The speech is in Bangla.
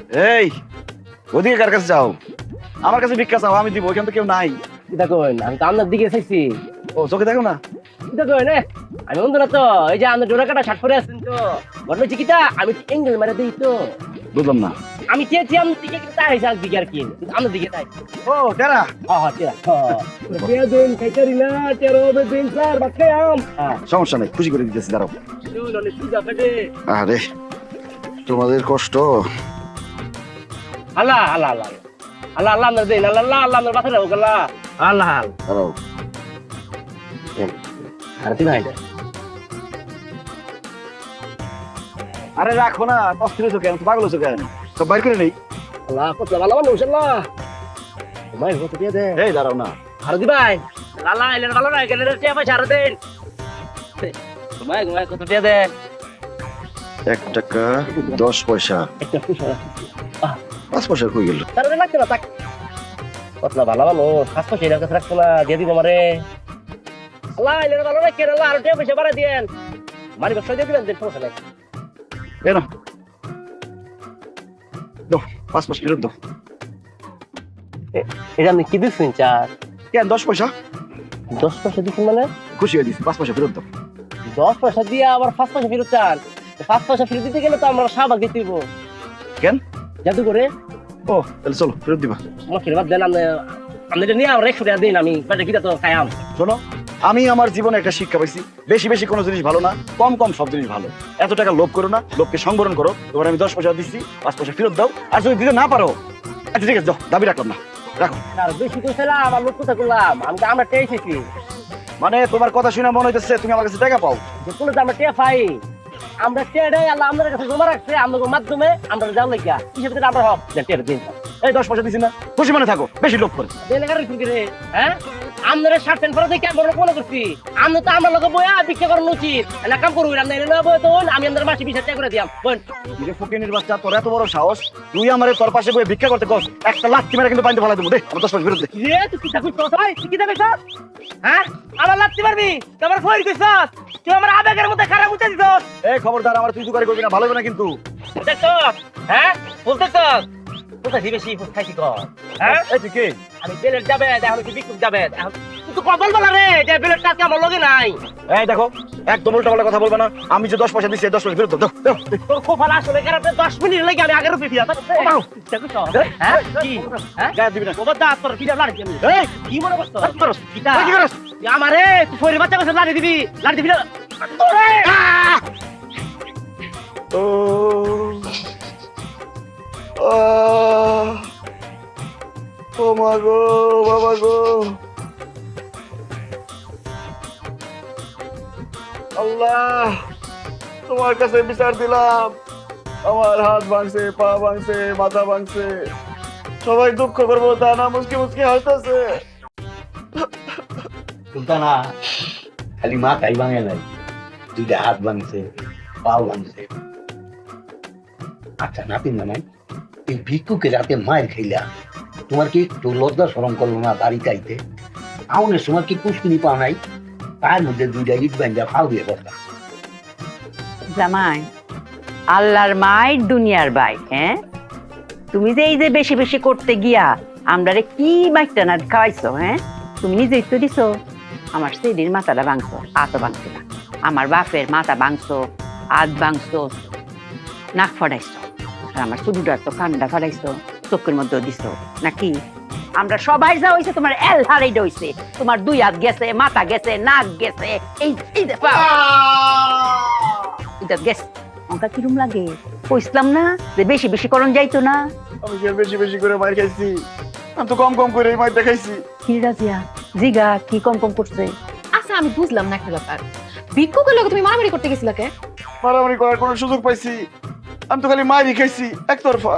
এই ওদিকে কার কাছে যাও? আমার কাছে ভিক্ষা চাও, আমি দিব, ওইখান তো কেউ নাই। এটা কইন আমি তো আপনার দিকে চাইছি। ও চোখে দেখো না? এটা কইন আমি অন্ধ না তো, এই যে আপনি ডোরা কাটা শার্ট পরে আছেন তো, ঘটনা হচ্ছে কিটা আমি এঙ্গেল মারা দিই তো। বুঝলাম না। আমি চেয়েছি আমার দিকে কিন্তু তাই হয়েছে দিকে আর কি, আপনার দিকে তাই। ও টেরা হ্যাঁ ঠিক আছে। দিয়া দিন খাইতারি না তেরো হবে দিন স্যার বাচ্চা আম। সমস্যা নাই, খুশি করে দিতেছি, দাঁড়াও। দুই নলে পূজা কাটে। আরে তোমাদের কষ্ট। আল্লাহ আল্লাহ আল্লাহ আল্লাহ আল্লাহ আপনার দিন, আল্লাহ আল্লাহ আল্লাহ আপনার বাচ্চা হোক আল্লাহ আল্লাহ। দাঁড়াও। আরতি ভাই আরে রাখো না, কষ্ট হয়েছো কেন, পাগল হয়েছো কেন? সব বাইর করে নেই। আল্লাহ কত ভালো মানুষ আল্লাহ। ভাই কত দিয়ে দে। এই দাঁড়াও না। আরতি ভাই আল্লাহ এলেন ভালো না গেলে টিয়া পয়সা আরো দেন। ভাই ভাই কত দিয়ে দে। 1 টাকা 10 পয়সা। একটা পয়সা 5 পয়সা কই গেল? তার লাগছে না তাক। কত ভালো মানুষ, কাজ পয়সা এর কাছে রাখছো না, দিয়ে দিব আমারে। আল্লাহ এলেন ভালো না কেন, আল্লাহ আরো টিয়া পয়সা বাড়া দেন। মারি ব্যবসা দিয়ে দিবেন, দেন সমস্যা নাই। এই নাও। দাও 5 পয়সা ফেরত দাও। এটা আপনি কি দিচ্ছেন চার? কেন 10 পয়সা? 10 পয়সা দিচ্ছেন মানে? খুশি হয়ে দিছি, 5 পয়সা ফেরত দাও। 10 পয়সা দিয়ে আবার 5 পয়সা ফেরত চান? 5 পয়সা ফেরত দিতে গেলে তো আমরা শাহবাগ দিতে হইব। কেন? জাদু করে ও তাহলে চলো ফেরত দিবা। আমার ফেরত দেন, আপনি এটা নিয়ে আমরা 100 টাকা দিন, আমি পেটে কিটা তো খাইয়াম। শোনো, আমি আমার জীবনে একটা শিক্ষা পাইছি, বেশি বেশি কোনো জিনিস ভালো না, কম কম সব জিনিস ভালো। এত টাকা লোভ করো না, লোভকে সংবরণ করো। তোমার আমি 10 পয়সা দিচ্ছি, 5 পয়সা ফেরত দাও। আর যদি দিতে না পারো, আচ্ছা ঠিক আছে, যাও, দাবি রাখলাম না, রাখো। আর বেশি কইছিলাম, আমার লোক কথা করলাম, আমরা টেয়েছি। মানে তোমার কথা শুনে মনে হইতেছে তুমি আমার কাছে টাকা পাও। যে কোনো আমরা টেয়া পাই, আমরা টেয়াটাই আল্লাহ আমাদের কাছে জমা রাখছে, আমাদের মাধ্যমে আমরা যাও লাগিয়া হিসেবে দিলে আমরা হক টেয়ার দিন। এই 10 পয়সা দিছি না, খুশি মনে থাকো, বেশি লোভ করে। দেলেগার কি রে? হ্যাঁ আমরা শার্ট প্যান্ট পরে দেখে আমরা মনে করছি আমরা তো আমরা লোক বইয়া ভিক্ষা করানো উচিত না, কাম করবি না এনে না বই তো আমি আমাদের মাসে 20 টাকা করে দিয়াম। বোন নিজে ফকিনের বাচ্চা, তোর এত বড় সাহস, তুই আমারে তোর পাশে বসে ভিক্ষা করতে কস, একটা লাথি মেরে কিন্তু পানিতে ফেলা দেবো। দে আমার 10 পয়সা ফেরত দে। রে তুই কি থাকুস ভাই, তুই কি দেবে স্যার? হ্যাঁ আমার লাগতে পারবি, তোমার ফোন কইছস, তুই আমার আবেগের মধ্যে খারাপ উঠে দিছস। এই খবরদার, আমার তুই জুগারি করবি না, ভালো হবে না কিন্তু। দেখছস? হ্যাঁ বলতেছস কোথায় বেশি খাইছি কর? হ্যাঁ এই তুই কে? আমি বেলেট যাবে এখন কি বিকুপ যাবে এখন তুই তো কবল বলা রে, যে বেলেট টাকা আমার লগে নাই। এই দেখো, একদম উল্টা পাল্টা কথা বলবে না। আমি যে 10 পয়সা দিচ্ছি, 10 পয়সা ফেরত দাও, দাও। তোর খুব ভালো আসলে কারণে 10 মিনিট লাগে আমি আগের রূপে ফিরা তো দেখছস? হ্যাঁ কি হ্যাঁ গায়ে দিবি না। ওবা দা তোর ভিডিও লাড়ি দিবি। এই কি মনে করছস? কি করছ? কিটা কি করছ? আমারে তুই ফইরে বাচ্চা কাছে লাড়ি দিবি না তোরে। ও ও মা গো, বাবা গো, আল্লাহ তোমার কাছে বিচার দিলাম। আমার হাত ভাঙছে, পা ভাঙছে, মাথা ভাঙছে, সবাই দুঃখ করবো তা না, মুসকি মুসকি হাসতেছে। সুলতানা খালি মাথাই ভাঙে নাই, 2টা হাত ভাঙছে, পাও ভাঙছে। আচ্ছা নাতিন না নাই, এই ভিক্ষুকে রাতে মায়ের খাইলা তোমার কি একটু লজ্জা শরম করলো না বাড়িতে আইতে? আউনের সময় কি পুষ্কিনি পাও নাই? তার মধ্যে 2টা ইট ভাঙ্গা ফাল দিয়ে বসা। জামাই, আল্লাহর মায়ের দুনিয়ার বাই। হ্যাঁ তুমি যে এই যে বেশি বেশি করতে গিয়া আমরারে কি বাইকটা না খাওয়াইছো? হ্যাঁ তুমি নিজেই তো দিছো। আমার সেদিন মাথাটা ভাঙছো, আতো ভাঙছে না। আমার বাপের মাথা ভাঙছো, হাত ভাঙছো, নাক ফাটাইছো, আর আমার চুলুটার তো কান্ডা ফাটাইছো, চোখের মধ্যে দিছো নাকি? আমরা সবাই যা হইছে তোমার এল হারাইডা হইছে, তোমার 2 হাত গেছে, মাথা গেছে, নাক গেছে, এই যে পা এটা গেছে। অঙ্কা কিরম লাগে? কইছিলাম না যে বেশি বেশি করন যাইতো না? আমি কি আর বেশি বেশি করে মার খাইছি? আমি তো কম কম করে মার দেখাইছি। কি রাজিয়া জিগা কি কম কম করছে? আচ্ছা আমি বুঝলাম না একটা ব্যাপার, ভিক্ষুকের লোক তুমি মারামারি করতে গেছিলা কে? মারামারি করার কোনো সুযোগ পাইছি? আমি তো খালি মারই খাইছি একতরফা।